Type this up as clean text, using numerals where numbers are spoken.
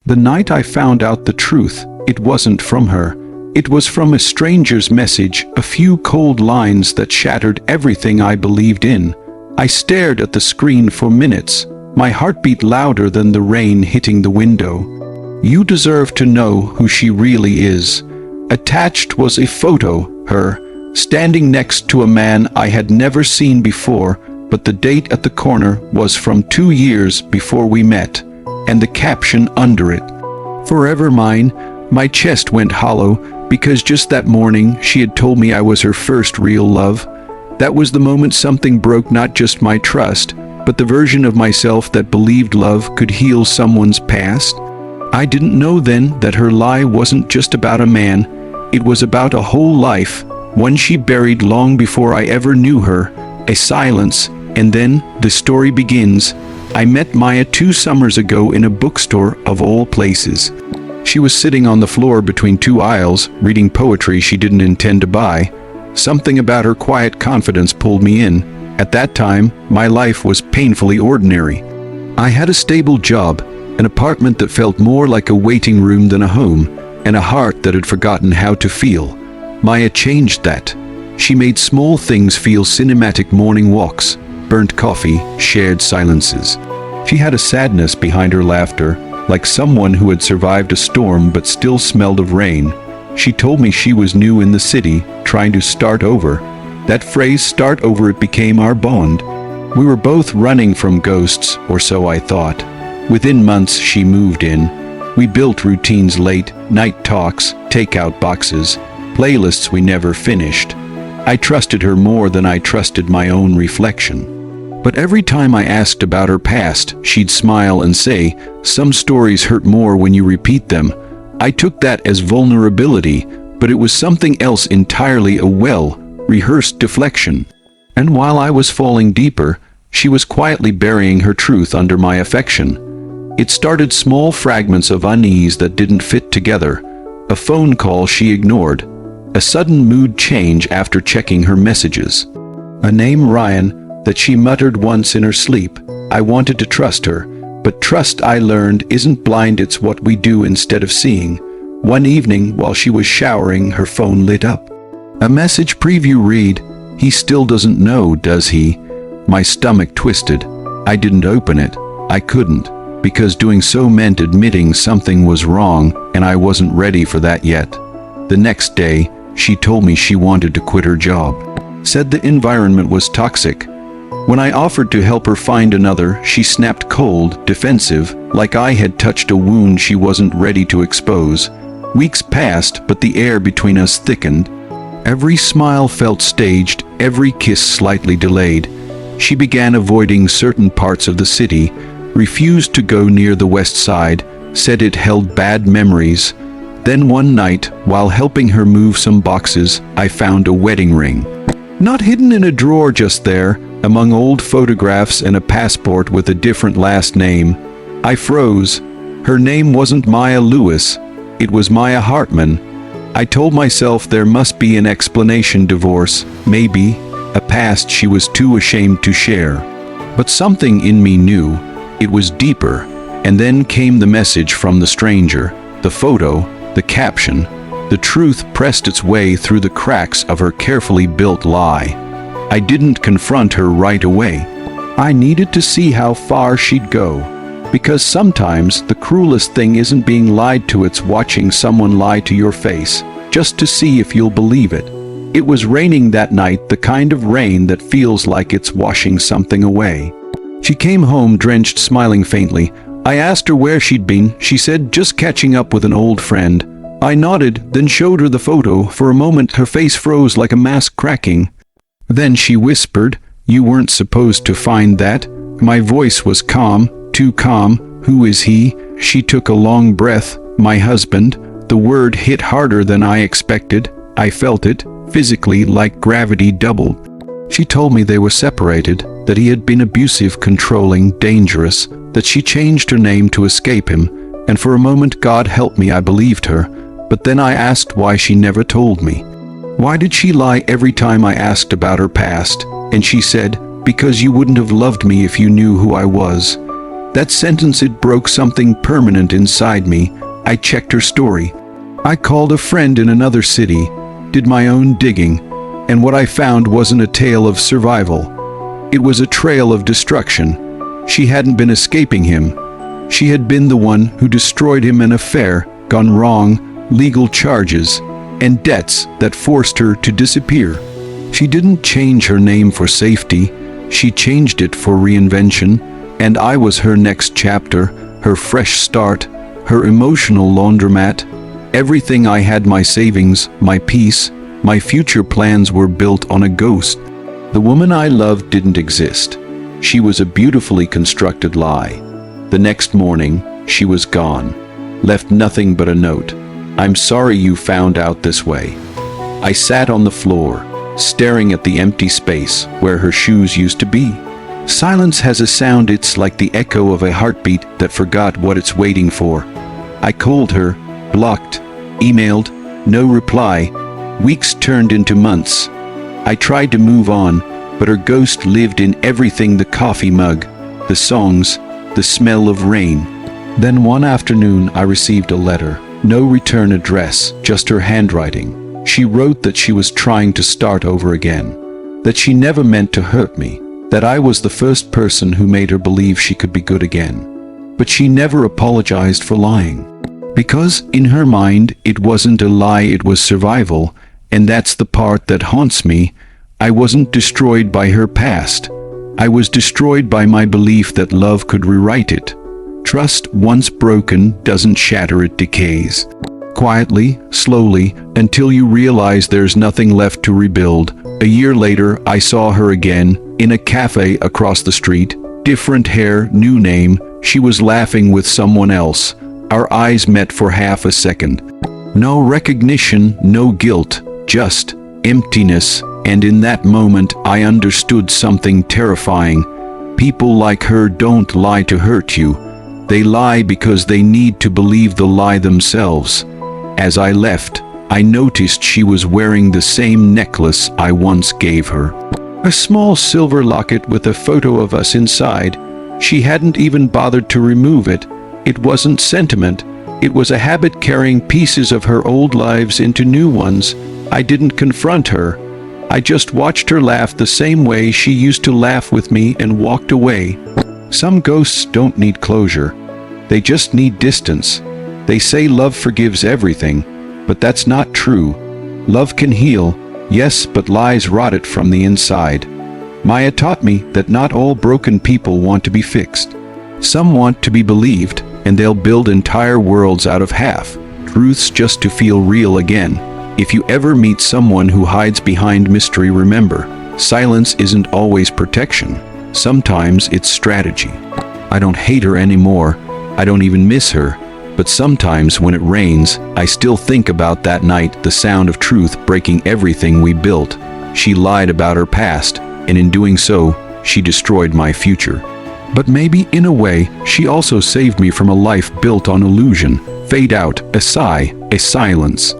The night I found out the truth, it wasn't from her. It was from a stranger's message, a few cold lines that shattered everything I believed in. I stared at the screen for minutes, my heart beat louder than the rain hitting the window. "You deserve to know who she really is." Attached was a photo, her, standing next to a man I had never seen before, but the date at the corner was from 2 years before we met, and the caption under it, "Forever mine." My chest went hollow, because just that morning she had told me I was her first real love. That was the moment something broke, not just my trust, but the version of myself that believed love could heal someone's past. I didn't know then that her lie wasn't just about a man, it was about a whole life, one she buried long before I ever knew her, a silence, and then the story begins. I met Maya 2 summers ago in a bookstore of all places. She was sitting on the floor between 2 aisles, reading poetry she didn't intend to buy. Something about her quiet confidence pulled me in. At that time, my life was painfully ordinary. I had a stable job, an apartment that felt more like a waiting room than a home, and a heart that had forgotten how to feel. Maya changed that. She made small things feel cinematic: morning walks, burnt coffee, shared silences. She had a sadness behind her laughter, like someone who had survived a storm but still smelled of rain. She told me she was new in the city, trying to start over. That phrase, "start over," it became our bond. We were both running from ghosts, or so I thought. Within months, she moved in. We built routines: late night talks, takeout boxes, playlists we never finished. I trusted her more than I trusted my own reflection. But every time I asked about her past, she'd smile and say, "Some stories hurt more when you repeat them." I took that as vulnerability, but it was something else entirely: a well-rehearsed deflection. And while I was falling deeper, she was quietly burying her truth under my affection. It started: small fragments of unease that didn't fit together, a phone call she ignored, a sudden mood change after checking her messages, a name, Ryan, that she muttered once in her sleep. I wanted to trust her, but trust, I learned, isn't blind, it's what we do instead of seeing. One evening, while she was showering, her phone lit up. A message preview read, "He still doesn't know, does he?" My stomach twisted. I didn't open it. I couldn't, because doing so meant admitting something was wrong, and I wasn't ready for that yet. The next day, she told me she wanted to quit her job. Said the environment was toxic. When I offered to help her find another, she snapped cold, defensive, like I had touched a wound she wasn't ready to expose. Weeks passed, but the air between us thickened. Every smile felt staged, every kiss slightly delayed. She began avoiding certain parts of the city, refused to go near the west side, said it held bad memories. Then one night, while helping her move some boxes, I found a wedding ring. Not hidden in a drawer, just there, among old photographs and a passport with a different last name. I froze. Her name wasn't Maya Lewis. It was Maya Hartman. I told myself there must be an explanation: divorce, maybe, a past she was too ashamed to share. But something in me knew. It was deeper. And then came the message from the stranger, the photo, the caption. The truth pressed its way through the cracks of her carefully built lie. I didn't confront her right away. I needed to see how far she'd go. Because sometimes the cruelest thing isn't being lied to, it's watching someone lie to your face, just to see if you'll believe it. It was raining that night, the kind of rain that feels like it's washing something away. She came home drenched, smiling faintly. I asked her where she'd been. She said, "Just catching up with an old friend." I nodded, then showed her the photo. For a moment, her face froze like a mask cracking. Then she whispered, "You weren't supposed to find that." My voice was calm, too calm. "Who is he?" She took a long breath. "My husband." The word hit harder than I expected. I felt it, physically, like gravity doubled. She told me they were separated, that he had been abusive, controlling, dangerous, that she changed her name to escape him, and for a moment, God help me, I believed her. But then I asked why she never told me. Why did she lie every time I asked about her past? And she said, "Because you wouldn't have loved me if you knew who I was." That sentence, it broke something permanent inside me. I checked her story. I called a friend in another city, did my own digging, and what I found wasn't a tale of survival. It was a trail of destruction. She hadn't been escaping him. She had been the one who destroyed him. An affair gone wrong, legal charges, and debts that forced her to disappear. She didn't change her name for safety. She changed it for reinvention, and I was her next chapter, her fresh start, her emotional laundromat. Everything I had, my savings, my peace, my future plans, were built on a ghost. The woman I loved didn't exist. She was a beautifully constructed lie. The next morning, she was gone, left nothing but a note. "I'm sorry you found out this way." I sat on the floor, staring at the empty space where her shoes used to be. Silence has a sound, it's like the echo of a heartbeat that forgot what it's waiting for. I called her, blocked, emailed, no reply. Weeks turned into months. I tried to move on, but her ghost lived in everything: the coffee mug, the songs, the smell of rain. Then one afternoon I received a letter. No return address, just her handwriting. She wrote that she was trying to start over again, that she never meant to hurt me, that I was the first person who made her believe she could be good again. But she never apologized for lying. Because in her mind, it wasn't a lie, it was survival, and that's the part that haunts me. I wasn't destroyed by her past. I was destroyed by my belief that love could rewrite it. Trust, once broken, doesn't shatter, it decays. Quietly, slowly, until you realize there's nothing left to rebuild. A year later, I saw her again, in a cafe across the street. Different hair, new name. She was laughing with someone else. Our eyes met for half a second. No recognition, no guilt, just emptiness. And in that moment, I understood something terrifying. People like her don't lie to hurt you. They lie because they need to believe the lie themselves. As I left, I noticed she was wearing the same necklace I once gave her. A small silver locket with a photo of us inside. She hadn't even bothered to remove it. It wasn't sentiment. It was a habit, carrying pieces of her old lives into new ones. I didn't confront her. I just watched her laugh the same way she used to laugh with me and walked away. Some ghosts don't need closure. They just need distance. They say love forgives everything, but that's not true. Love can heal, yes, but lies rot it from the inside. Maya taught me that not all broken people want to be fixed. Some want to be believed, and they'll build entire worlds out of half-truths just to feel real again. If you ever meet someone who hides behind mystery, remember, silence isn't always protection. Sometimes it's strategy. I don't hate her anymore. I don't even miss her. But sometimes when it rains, I still think about that night, the sound of truth breaking everything we built. She lied about her past, and in doing so, she destroyed my future. But maybe in a way, she also saved me from a life built on illusion. Fade out, a sigh, a silence.